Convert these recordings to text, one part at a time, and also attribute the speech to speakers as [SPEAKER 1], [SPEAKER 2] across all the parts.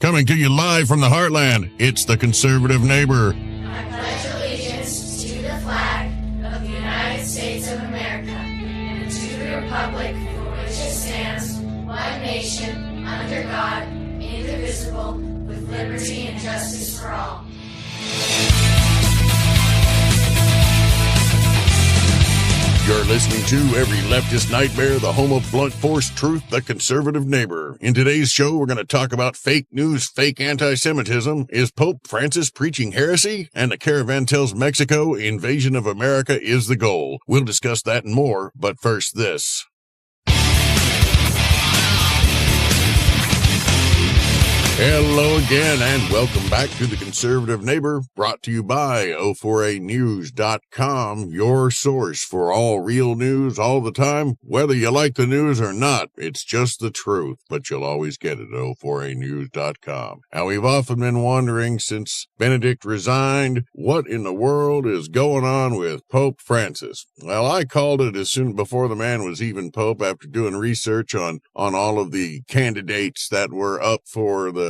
[SPEAKER 1] Coming to you live from the heartland, it's the Conservative Neighbor.
[SPEAKER 2] I pledge allegiance to the flag of the United States of America and to the republic for which it stands, one nation, under God, indivisible, with liberty and justice for all.
[SPEAKER 1] You're listening to Every Leftist Nightmare, the home of blunt force truth, the Conservative Neighbor. In today's show, we're going to talk about fake news, fake anti-Semitism. Is Pope Francis preaching heresy? And the Caravan tells Mexico invasion of America is the goal. We'll discuss that and more, but first this. Hello again, and welcome back to the Conservative Neighbor, brought to you by O4ANews.com, your source for all real news all the time. Whether you like the news or not, it's just the truth, but you'll always get it at O4ANews.com. Now, we've often been wondering, since Benedict resigned, what in the world is going on with Pope Francis? Well, I called it as soon before the man was even Pope, after doing research on all of the candidates that were up for the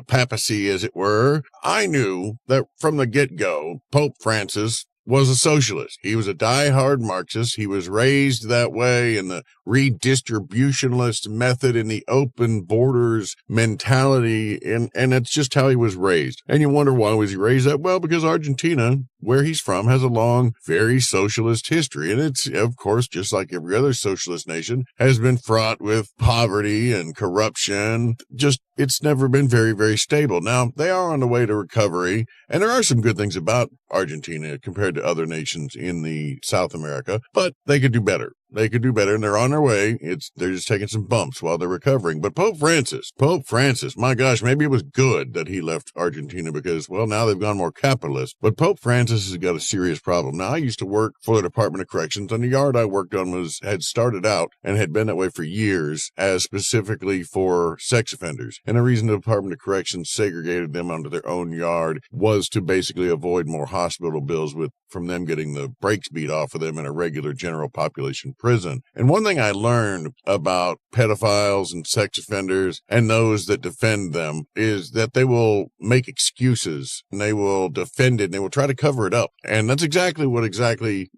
[SPEAKER 1] papacy, as it were. I knew that from the get-go, Pope Francis was a socialist. He was a die-hard Marxist. He was raised that way in the redistributionalist method, in the open borders mentality, and it's just how he was raised. And you wonder, why was he raised that? Well, because Argentina, where he's from, has a long, very socialist history. And it's, of course, just like every other socialist nation, has been fraught with poverty and corruption. Just, it's never been very, very stable. Now, they are on the way to recovery, and there are some good things about Argentina compared to other nations in the South America, but they could do better. They could do better, and they're on their way. They're just taking some bumps while they're recovering. But Pope Francis, my gosh, maybe it was good that he left Argentina because, well, now they've gone more capitalist. But Pope Francis has got a serious problem. Now, I used to work for the Department of Corrections, and the yard I worked on had started out and had been that way for years as specifically for sex offenders. And the reason the Department of Corrections segregated them onto their own yard was to basically avoid more hospital bills from them getting the brakes beat off of them in a regular general population prison. And one thing I learned about pedophiles and sex offenders and those that defend them is that they will make excuses and they will defend it and they will try to cover it up. And that's exactly what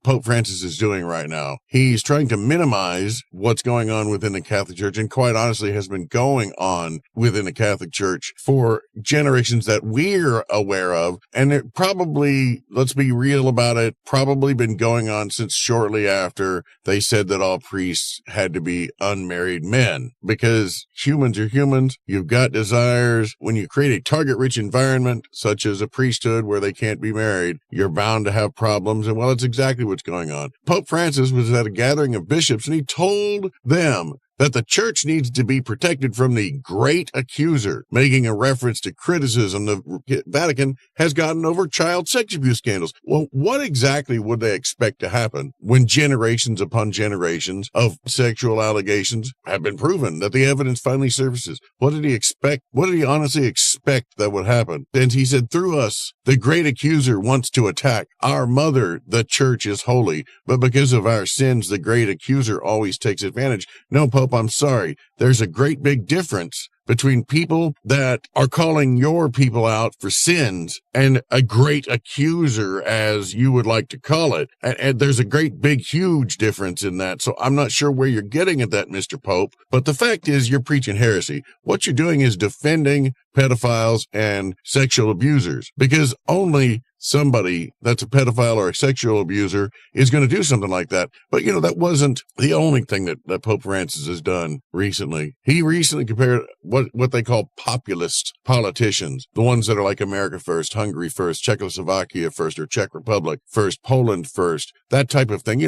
[SPEAKER 1] Pope Francis is doing right now. He's trying to minimize what's going on within the Catholic Church, and quite honestly has been going on within the Catholic Church for generations that we're aware of. And it probably, let's be real about it, probably been going on since shortly after they said that all priests had to be unmarried men, because humans are humans. You've got desires. When you create a target-rich environment, such as a priesthood where they can't be married, you're bound to have problems. And well, it's exactly what's going on. Pope Francis was at a gathering of bishops, and he told them that the church needs to be protected from the great accuser, making a reference to criticism the Vatican has gotten over child sex abuse scandals. Well, what exactly would they expect to happen when generations upon generations of sexual allegations have been proven, that the evidence finally surfaces? What did he expect? What did he honestly expect that would happen? And he said, through us, the great accuser wants to attack. Our mother, the church, is holy, but because of our sins, the great accuser always takes advantage. No, Pope, I'm sorry. There's a great big difference between people that are calling your people out for sins and a great accuser, as you would like to call it. And there's a great big huge difference in that. So I'm not sure where you're getting at that, Mr. Pope. But the fact is, you're preaching heresy. What you're doing is defending pedophiles and sexual abusers, because only somebody that's a pedophile or a sexual abuser is going to do something like that. But, that wasn't the only thing that Pope Francis has done recently. He recently compared what they call populist politicians, the ones that are like America First, Hungary First, Czechoslovakia First, or Czech Republic First, Poland First, that type of thing.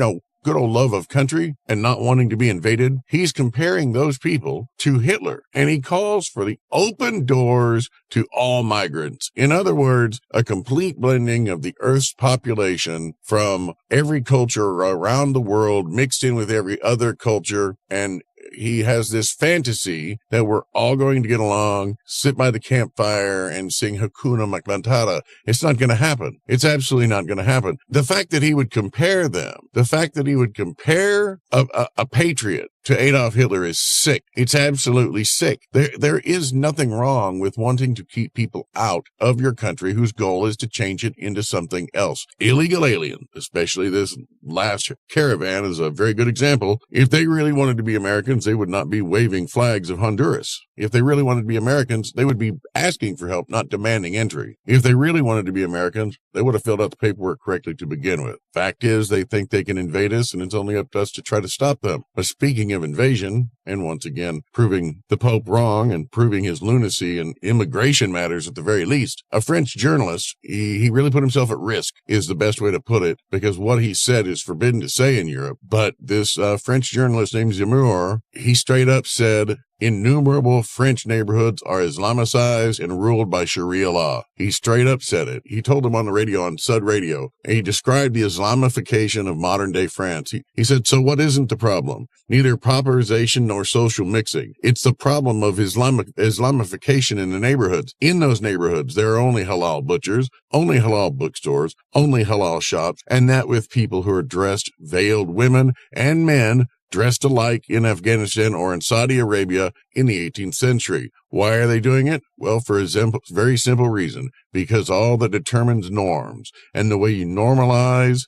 [SPEAKER 1] Good old love of country and not wanting to be invaded. He's comparing those people to Hitler, and he calls for the open doors to all migrants. In other words, a complete blending of the Earth's population from every culture around the world mixed in with every other culture. And he has this fantasy that we're all going to get along, sit by the campfire, and sing Hakuna Matata. It's not going to happen. It's absolutely not going to happen. The fact that he would compare them, the fact that he would compare a patriot to Adolf Hitler is sick. It's absolutely sick. There is nothing wrong with wanting to keep people out of your country whose goal is to change it into something else. Illegal alien, especially this last caravan, is a very good example. If they really wanted to be Americans, they would not be waving flags of Honduras. If they really wanted to be Americans, they would be asking for help, not demanding entry. If they really wanted to be Americans, they would have filled out the paperwork correctly to begin with. Fact is, they think they can invade us, and it's only up to us to try to stop them. But speaking of invasion, and once again, proving the Pope wrong and proving his lunacy in immigration matters at the very least, a French journalist, he really put himself at risk, is the best way to put it, because what he said is forbidden to say in Europe. But this French journalist named Zemmour, he straight up said, innumerable French neighborhoods are Islamicized and ruled by Sharia law. He straight up said it. He told them on the radio, on Sud Radio, and he described the Islamification of modern-day France. He said, so what isn't the problem? Neither pauperization nor social mixing. It's the problem of Islamification in the neighborhoods. In those neighborhoods, there are only halal butchers, only halal bookstores, only halal shops, and that with people who are dressed, veiled women and men dressed alike in Afghanistan or in Saudi Arabia in the 18th century. Why are they doing it? Well, for a very simple reason, because all that determines norms and the way you normatize,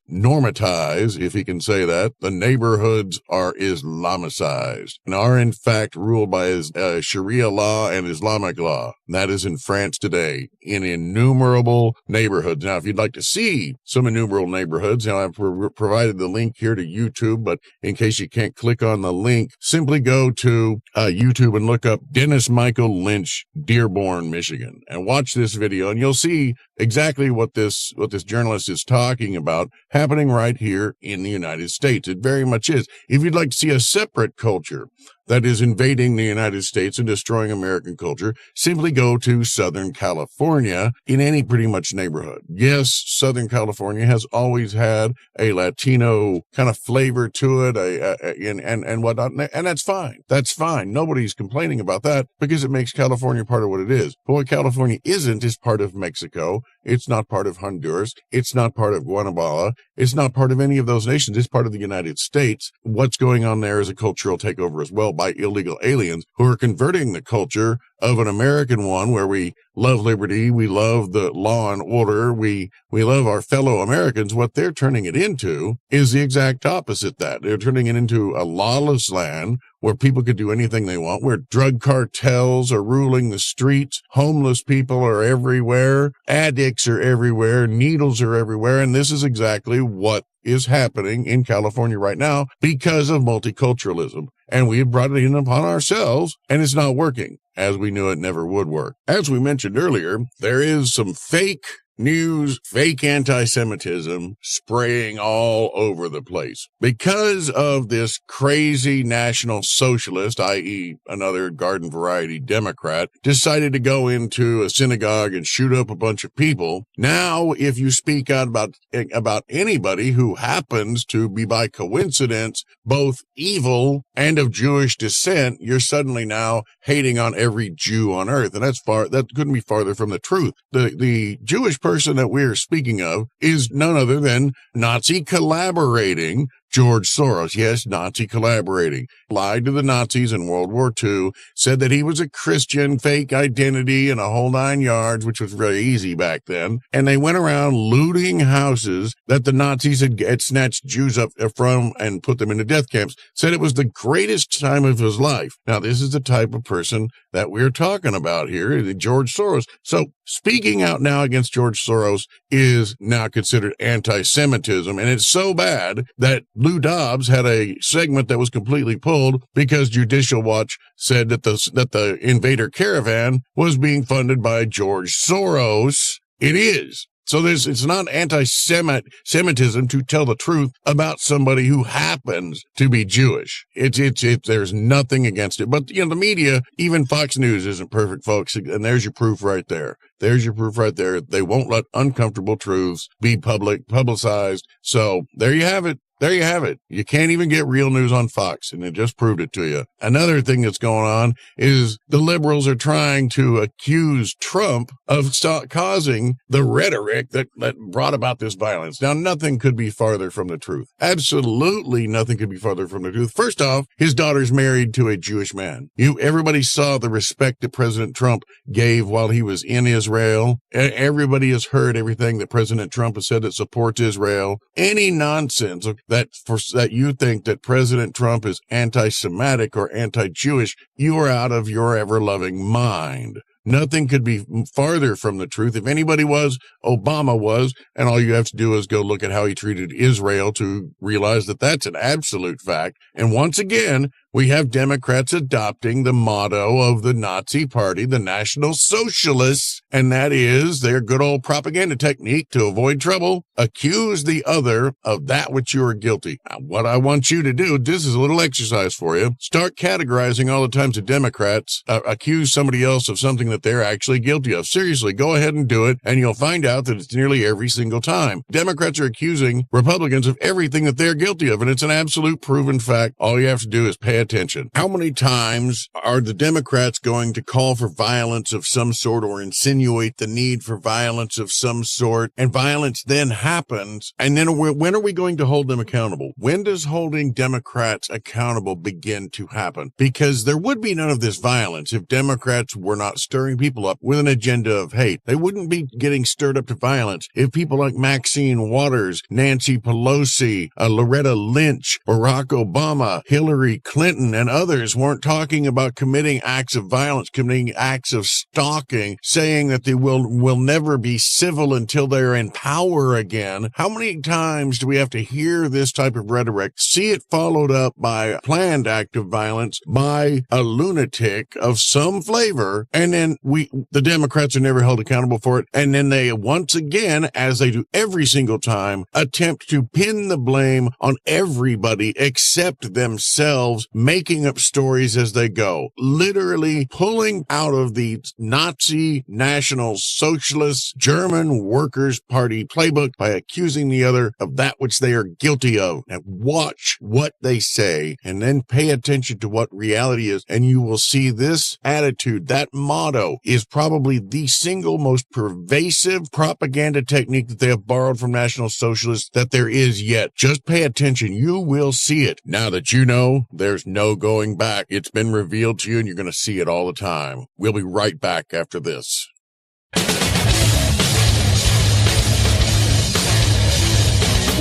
[SPEAKER 1] if you can say that, the neighborhoods are Islamicized and are in fact ruled by Sharia law and Islamic law. That is in France today in innumerable neighborhoods. Now, if you'd like to see some innumerable neighborhoods, now I've provided the link here to YouTube, but in case you can't click on the link, simply go to YouTube and look up Dennis Michael Lynch, Dearborn, Michigan, and watch this video, and you'll see exactly what this journalist is talking about happening right here in the United States. It very much is. If you'd like to see a separate culture that is invading the United States and destroying American culture, simply go to Southern California in any pretty much neighborhood. Yes, Southern California has always had a Latino kind of flavor to it, and whatnot, and that's fine. That's fine. Nobody's complaining about that because it makes California part of what it is. But what California isn't is part of Mexico. It's not part of Honduras. It's not part of Guatemala. It's not part of any of those nations. It's part of the United States. What's going on there is a cultural takeover as well by illegal aliens who are converting the culture of an American one where we love liberty, we love the law and order, we love our fellow Americans. What they're turning it into is the exact opposite that. They're turning it into a lawless land where people could do anything they want, where drug cartels are ruling the streets, homeless people are everywhere, addicts are everywhere, needles are everywhere, and this is exactly what is happening in California right now because of multiculturalism. And we have brought it in upon ourselves, and it's not working, as we knew it never would work. As we mentioned earlier, there is some fake news, fake anti-Semitism spraying all over the place because of this crazy national socialist, i.e. another garden variety Democrat, decided to go into a synagogue and shoot up a bunch of people. Now, if you speak out about anybody who happens to be by coincidence both evil and of Jewish descent, you're suddenly now hating on every Jew on earth. And that couldn't be farther from the truth. The Jewish person that we're speaking of is none other than Nazi collaborating George Soros. Yes, Nazi collaborating. Lied to the Nazis in World War II, said that he was a Christian, fake identity, and a whole nine yards, which was very easy back then. And they went around looting houses that the Nazis had snatched Jews up from and put them into death camps. Said it was the greatest time of his life. Now, this is the type of person that we're talking about here, George Soros. So speaking out now against George Soros is now considered anti-Semitism, and it's so bad that Lou Dobbs had a segment that was completely pulled because Judicial Watch said that the Invader Caravan was being funded by George Soros. It is. So it's not anti-Semitism to tell the truth about somebody who happens to be Jewish. There's nothing against it. But, the media, even Fox News isn't perfect, folks. And there's your proof right there. There's your proof right there. They won't let uncomfortable truths be publicized. So there you have it. There you have it. You can't even get real news on Fox, and it just proved it to you. Another thing that's going on is the liberals are trying to accuse Trump of causing the rhetoric that brought about this violence. Now, nothing could be farther from the truth. Absolutely nothing could be farther from the truth. First off, his daughter's married to a Jewish man. Everybody saw the respect that President Trump gave while he was in Israel. Everybody has heard everything that President Trump has said that supports Israel. Any nonsense that you think that President Trump is anti-Semitic or anti-Jewish, you are out of your ever-loving mind. Nothing could be farther from the truth. If anybody was, Obama was, and all you have to do is go look at how he treated Israel to realize that that's an absolute fact. And once again, we have Democrats adopting the motto of the Nazi Party, the National Socialists, and that is their good old propaganda technique to avoid trouble. Accuse the other of that which you are guilty. Now, what I want you to do, this is a little exercise for you. Start categorizing all the times that Democrats accuse somebody else of something that they're actually guilty of. Seriously, go ahead and do it, and you'll find out that it's nearly every single time. Democrats are accusing Republicans of everything that they're guilty of, and it's an absolute proven fact. All you have to do is pay attention. How many times are the Democrats going to call for violence of some sort or insinuate the need for violence of some sort, and violence then happens, and then when are we going to hold them accountable? When does holding Democrats accountable begin to happen? Because there would be none of this violence if Democrats were not stirring people up with an agenda of hate. They wouldn't be getting stirred up to violence if people like Maxine Waters, Nancy Pelosi, Loretta Lynch, Barack Obama, Hillary Clinton, and others weren't talking about committing acts of violence, committing acts of stalking, saying that they will never be civil until they're in power again. How many times do we have to hear this type of rhetoric, see it followed up by a planned act of violence by a lunatic of some flavor, and then the Democrats are never held accountable for it, and then they once again, as they do every single time, attempt to pin the blame on everybody except themselves, making up stories as they go, literally pulling out of the Nazi National Socialist German Workers' Party playbook by accusing the other of that which they are guilty of. And watch what they say and then pay attention to what reality is, and you will see this attitude, that motto, is probably the single most pervasive propaganda technique that they have borrowed from National Socialists that there is yet. Just pay attention. You will see it. Now that you know, there's no going back. It's been revealed to you, and you're going to see it all the time. We'll be right back after this.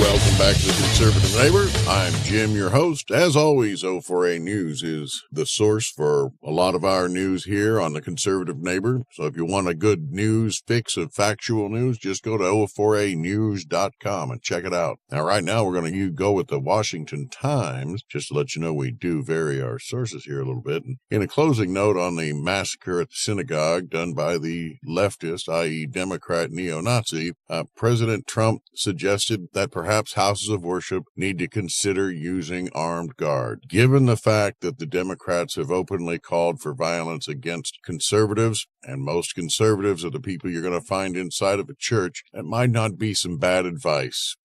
[SPEAKER 1] Welcome back to The Conservative Neighbor. I'm Jim, your host. As always, O4A News is the source for a lot of our news here on The Conservative Neighbor. So if you want a good news fix of factual news, just go to O4Anews.com and check it out. Now, right now, we're going to go with the Washington Times, just to let you know we do vary our sources here a little bit. And in a closing note on the massacre at the synagogue done by the leftist, i.e. Democrat neo-Nazi, President Trump suggested that perhaps houses of worship need to consider using armed guard. Given the fact that the Democrats have openly called for violence against conservatives, and most conservatives are the people you're going to find inside of a church, that might not be some bad advice.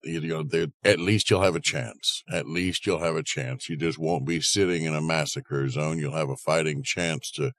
[SPEAKER 1] At least you'll have a chance. At least you'll have a chance. You just won't be sitting in a massacre zone. You'll have a fighting chance to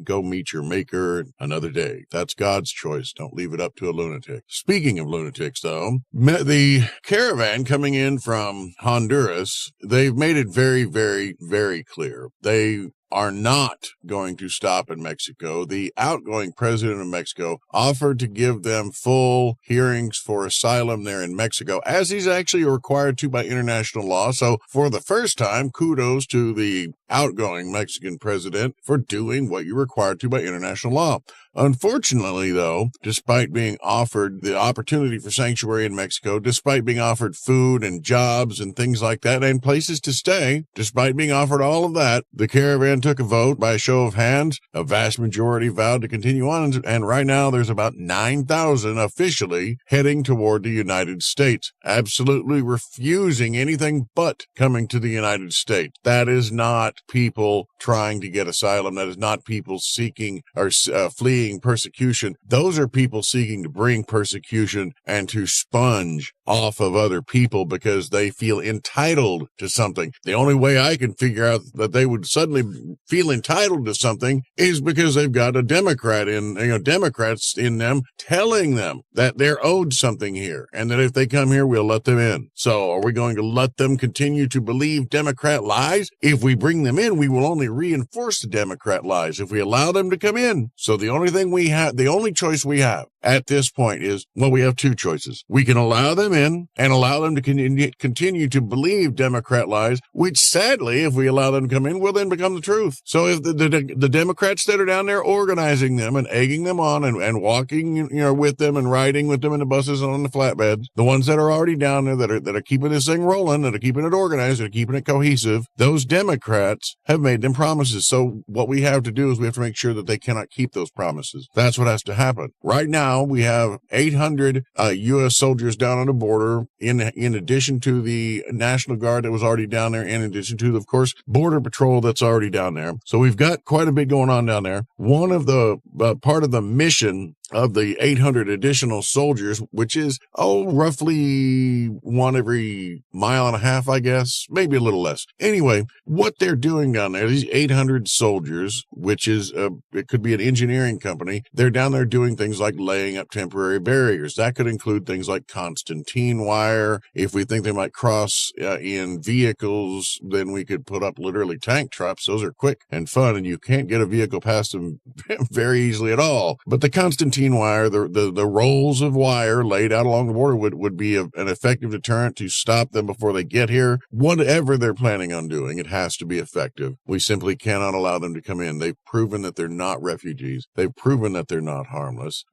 [SPEAKER 1] go meet your maker another day. That's God's choice. Don't leave it up to a lunatic. Speaking of lunatics, though, the Caravan coming in from Honduras, they've made it very, very, very clear. They are not going to stop in Mexico. The outgoing president of Mexico offered to give them full hearings for asylum there in Mexico, as he's actually required to by international law. So for the first time, kudos to the outgoing Mexican president for doing what you're required to by international law. Unfortunately, though, despite being offered the opportunity for sanctuary in Mexico, despite being offered food and jobs and things like that, and places to stay, despite being offered all of that, the Caravan took a vote by a show of hands. A vast majority vowed to continue on, and right now there's about 9,000 officially heading toward the United States, absolutely refusing anything but coming to the United States. That is not people trying to get asylum. That is not people seeking or fleeing seeing persecution, those are people seeking to bring persecution and to sponge off of other people because they feel entitled to something. The only way I can figure out that they would suddenly feel entitled to something is because they've got a Democrats in them telling them that they're owed something here and that if they come here, we'll let them in. So are we going to let them continue to believe Democrat lies? If we bring them in, we will only reinforce the Democrat lies if we allow them to come in. So the only choice we have at this point is, well, we have two choices. We can allow them in and allow them to continue to believe Democrat lies, which sadly, if we allow them to come in, will then become the truth. So if the Democrats that are down there organizing them and egging them on and walking, with them and riding with them in the buses and on the flatbeds, the ones that are already down there that are keeping this thing rolling, that are keeping it organized, that are keeping it cohesive, those Democrats have made them promises. So what we have to do is we have to make sure that they cannot keep those promises. That's what has to happen. Right now, we have 800 U.S. soldiers down on the border in addition to the National Guard that was already down there, in addition to, of course, Border Patrol that's already down there. So we've got quite a bit going on down there. One of the part of the mission of the 800 additional soldiers, which is, roughly one every mile and a half, I guess, maybe a little less. Anyway, what they're doing down there, these 800 soldiers, which is, it could be an engineering company, they're down there doing things like laying up temporary barriers. That could include things like Constantine wire. If we think they might cross in vehicles, then we could put up literally tank traps. Those are quick and fun, and you can't get a vehicle past them very easily at all. But the Constantine wire, the rolls of wire laid out along the border would be an effective deterrent to stop them before they get here. Whatever they're planning on doing, it has to be effective. We simply cannot allow them to come in. They've proven that they're not refugees. They've proven that they're not harmless.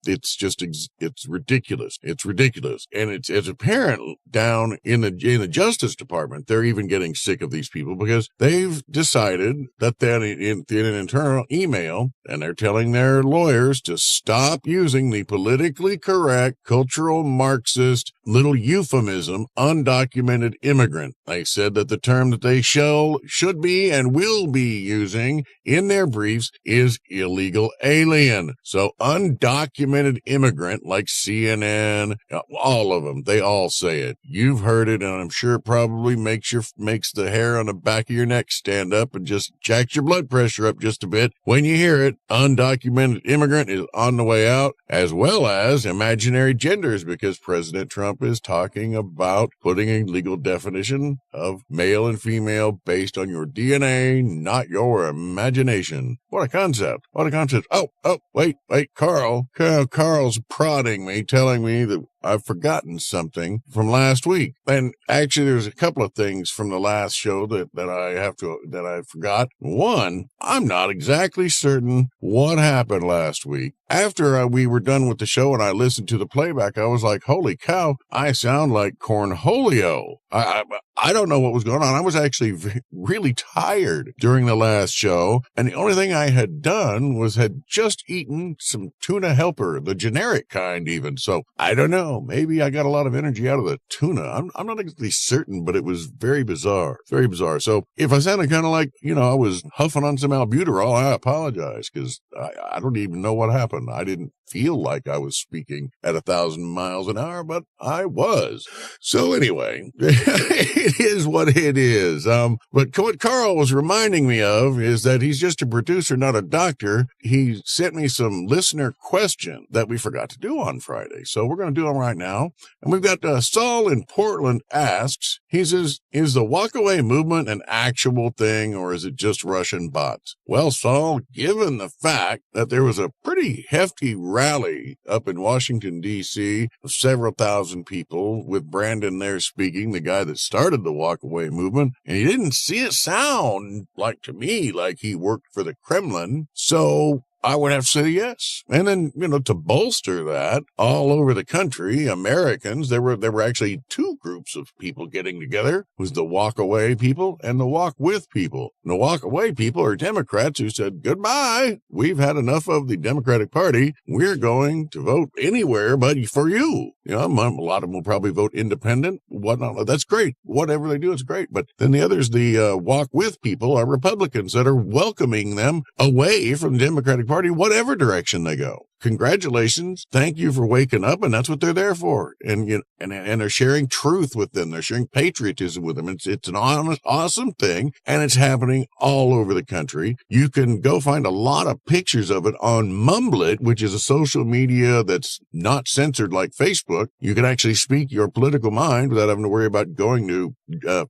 [SPEAKER 1] It's ridiculous. It's ridiculous. And it's apparent down in the Justice Department, they're even getting sick of these people because they've decided that then in an internal email, and they're telling their lawyers to stop using the politically correct, cultural Marxist little euphemism, undocumented immigrant. They said that the term that they should be and will be using in their briefs is illegal alien. So undocumented immigrant, like CNN, all of them, they all say it. You've heard it, and I'm sure probably makes the hair on the back of your neck stand up and just jacks your blood pressure up just a bit when you hear it. Undocumented immigrant is on the way out, as well as imaginary genders, because President Trump is talking about putting a legal definition of male and female based on your DNA, not your imagination. What a concept. What a concept. Oh, wait, Carl's prodding me, telling me that I've forgotten something from last week. And actually, there's a couple of things from the last show that I forgot. One, I'm not exactly certain what happened last week. After we were done with the show and I listened to the playback, I was like, holy cow, I sound like Cornholio. I don't know what was going on. I was actually really tired during the last show, and the only thing I had done was had just eaten some tuna helper, the generic kind even. So I don't know. Maybe I got a lot of energy out of the tuna. I'm not exactly certain, but it was very bizarre. Very bizarre. So if I sounded kind of like, I was huffing on some albuterol, I apologize, because I don't even know what happened. I didn't feel like I was speaking at 1,000 miles an hour, but I was. So anyway, it is what it is. But what Carl was reminding me of is that he's just a producer, not a doctor. He sent me some listener question that we forgot to do on Friday. So we're going to do them right now. And we've got Saul in Portland asks, he says, is the walkaway movement an actual thing, or is it just Russian bots? Well, Saul, given the fact that there was a pretty hefty rally up in Washington, D.C. of several thousand people, with Brandon there speaking, the guy that started the walkaway movement, and he didn't see it sound like, to me, like he worked for the Kremlin. So I would have to say yes. And then, to bolster that, all over the country, Americans, there were actually two groups of people getting together. It was the walk away people and the walk with people. And the walk away people are Democrats who said, goodbye. We've had enough of the Democratic Party. We're going to vote anywhere but for you. A lot of them will probably vote independent. whatnot. That's great. Whatever they do, it's great. But then the others, the walk with people, are Republicans that are welcoming them away from the Democratic Party, whatever direction they go. Congratulations. Thank you for waking up. And that's what they're there for. And they're sharing truth with them. They're sharing patriotism with them. It's an honest, awesome thing. And it's happening all over the country. You can go find a lot of pictures of it on Mumblet, which is a social media that's not censored like Facebook. You can actually speak your political mind without having to worry about going to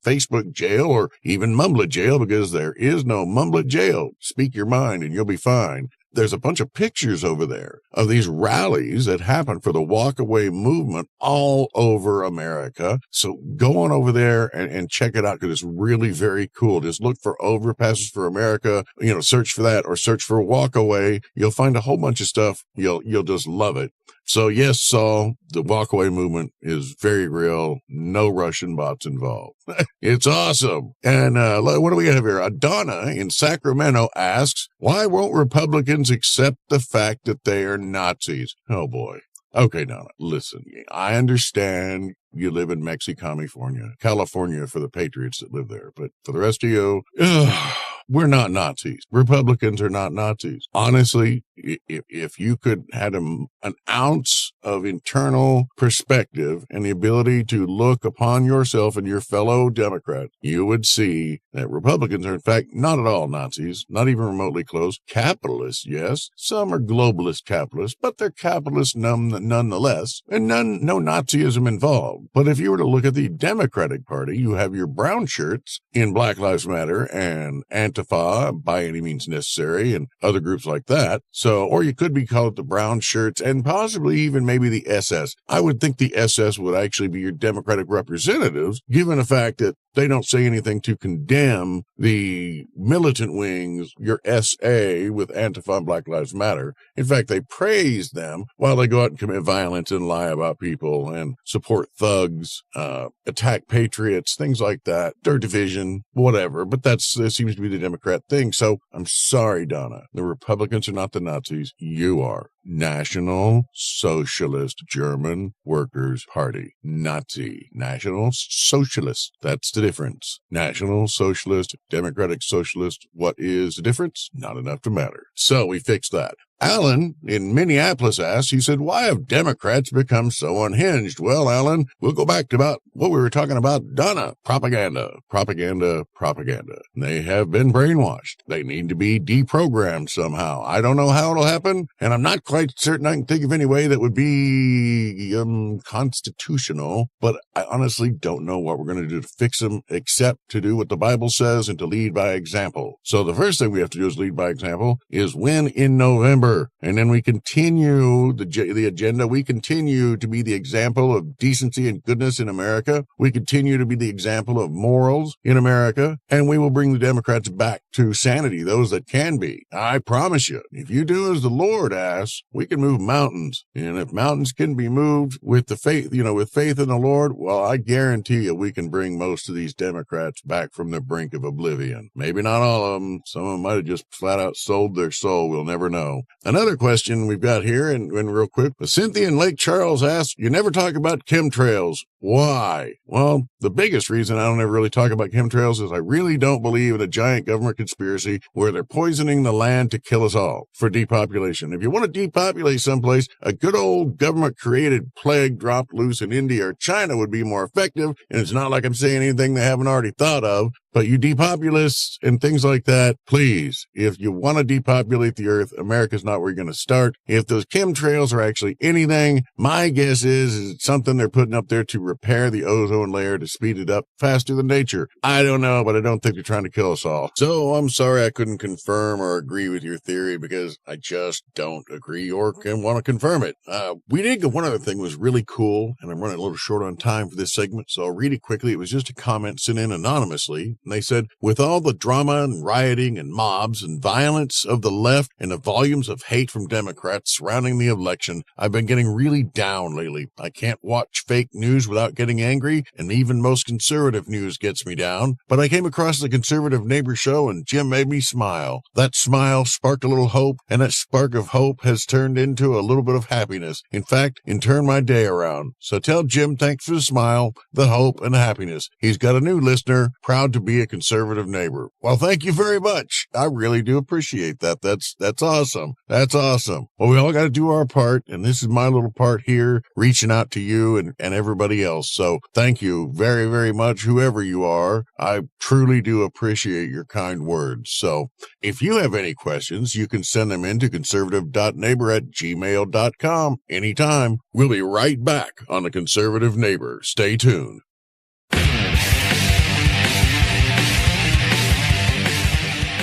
[SPEAKER 1] Facebook jail or even Mumblet jail, because there is no Mumblet jail. Speak your mind and you'll be fine. There's a bunch of pictures over there of these rallies that happen for the walkaway movement all over America. So go on over there and check it out, because it's really very cool. Just look for Overpasses for America, search for that, or search for walkaway. You'll find a whole bunch of stuff. You'll just love it. So yes, Saul, the walkaway movement is very real. No Russian bots involved. It's awesome. And what do we have here? Donna in Sacramento asks, why won't Republicans accept the fact that they are Nazis? Oh boy. Okay, Donna, listen, I understand you live in California for the patriots that live there. But for the rest of you, we're not Nazis. Republicans are not Nazis. Honestly, if you could have an ounce of internal perspective and the ability to look upon yourself and your fellow Democrat, you would see that Republicans are, in fact, not at all Nazis, not even remotely close. Capitalists, yes. Some are globalist capitalists, but they're capitalists nonetheless, and no Nazism involved. But if you were to look at the Democratic Party, you have your brown shirts in Black Lives Matter and Antifa, by any means necessary, and other groups like that. So, or you could be called the brown shirts and possibly even maybe the SS. I would think the SS would actually be your Democratic representatives, given the fact that they don't say anything to condemn the militant wings, your SA with Antifa and Black Lives Matter. In fact, they praise them while they go out and commit violence and lie about people and support thugs, attack patriots, things like that. Their division, whatever. But that seems to be the Democrat thing. So I'm sorry, Donna. The Republicans are not the Nazis. You are. National Socialist German Workers' Party. Nazi. National Socialist. That's the difference. National Socialist, Democratic Socialist. What is the difference? Not enough to matter. So we fixed that. Alan in Minneapolis asked, he said, why have Democrats become so unhinged? Well, Alan, we'll go back to about what we were talking about, Donna. Propaganda. They have been brainwashed. They need to be deprogrammed somehow. I don't know how it'll happen, and I'm not quite certain I can think of any way that would be constitutional, but I honestly don't know what we're going to do to fix them, except to do what the Bible says and to lead by example. So the first thing we have to do is lead by example, is win in November. And then we continue the agenda. We continue to be the example of decency and goodness in America. We continue to be the example of morals in America. And we will bring the Democrats back to sanity, those that can be. I promise you, if you do as the Lord asks, we can move mountains. And if mountains can be moved with the faith, with faith in the Lord, well, I guarantee you we can bring most of these Democrats back from the brink of oblivion. Maybe not all of them. Some of them might have just flat out sold their soul. We'll never know. Another question we've got here, and real quick, Cynthia in Lake Charles asks, you never talk about chemtrails. Why? Well, the biggest reason I don't ever really talk about chemtrails is I really don't believe in a giant government conspiracy where they're poisoning the land to kill us all for depopulation. If you want to depopulate someplace, a good old government-created plague dropped loose in India or China would be more effective, and it's not like I'm saying anything they haven't already thought of. But you depopulists and things like that, please, if you want to depopulate the earth, America's not where you're going to start. If those chemtrails are actually anything, my guess is it's something they're putting up there to repair the ozone layer to speed it up faster than nature. I don't know, but I don't think they're trying to kill us all. So I'm sorry I couldn't confirm or agree with your theory, because I just don't agree or can want to confirm it. We did get one other thing was really cool, and I'm running a little short on time for this segment, so I'll read it quickly. It was just a comment sent in anonymously. And they said, with all the drama and rioting and mobs and violence of the left and the volumes of hate from Democrats surrounding the election, I've been getting really down lately. I can't watch fake news without without getting angry, and even most conservative news gets me down. But I came across the Conservative Neighbor show, and Jim made me smile. That smile sparked a little hope, and that spark of hope has turned into a little bit of happiness. In fact, it turned my day around. So tell Jim thanks for the smile, the hope, and the happiness. He's got a new listener, proud to be a conservative neighbor. Well, thank you very much. I really do appreciate that. That's awesome. That's awesome. Well, we all got to do our part, and this is my little part here, reaching out to you and everybody else. So thank you very, very much, whoever you are. I truly do appreciate your kind words. So if you have any questions, you can send them in to conservative.neighbor@gmail.com anytime. We'll be right back on the Conservative Neighbor. Stay tuned.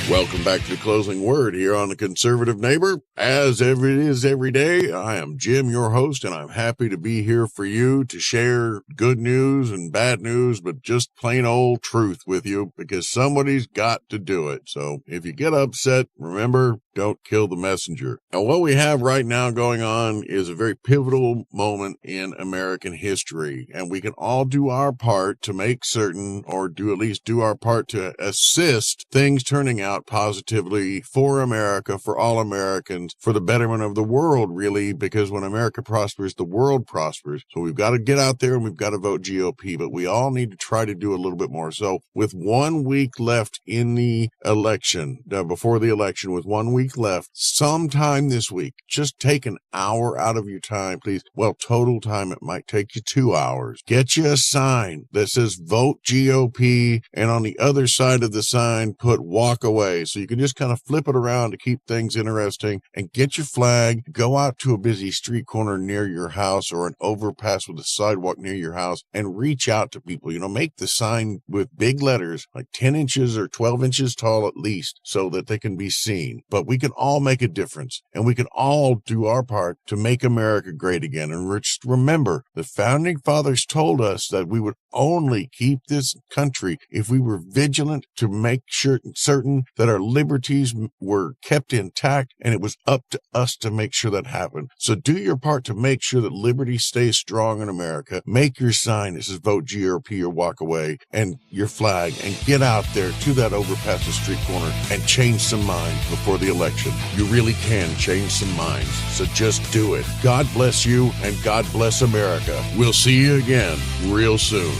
[SPEAKER 1] Welcome back to the closing word here on the Conservative Neighbor. As it is every day, I am Jim, your host, and I'm happy to be here for you to share good news and bad news, but just plain old truth with you, because somebody's got to do it. So if you get upset, remember, don't kill the messenger. And what we have right now going on is a very pivotal moment in American history, and we can all do our part to make certain, or at least do our part to assist things turning out positively for America, for all Americans, for the betterment of the world, really, because when America prospers, the world prospers. So we've got to get out there and we've got to vote GOP, but we all need to try to do a little bit more. So with 1 week left in the election, before the election, with 1 week left, sometime this week, just take an hour out of your time, please. Well, total time, it might take you 2 hours. Get you a sign that says vote GOP, and on the other side of the sign, put walk away. So you can just kind of flip it around to keep things interesting, and get your flag, go out to a busy street corner near your house or an overpass with a sidewalk near your house, and reach out to people. Make the sign with big letters, like 10 inches or 12 inches tall at least, so that they can be seen. But we can all make a difference, and we can all do our part to make America great again. And just remember, the founding fathers told us that we would only keep this country if we were vigilant to make certain that our liberties were kept intact, and it was up to us to make sure that happened. So do your part to make sure that liberty stays strong in America. Make your sign that says vote GOP or walk away, and your flag, and get out there to that overpass the street corner and change some minds before the election. You really can change some minds, so just do it. God bless you, and God bless America. We'll see you again real soon.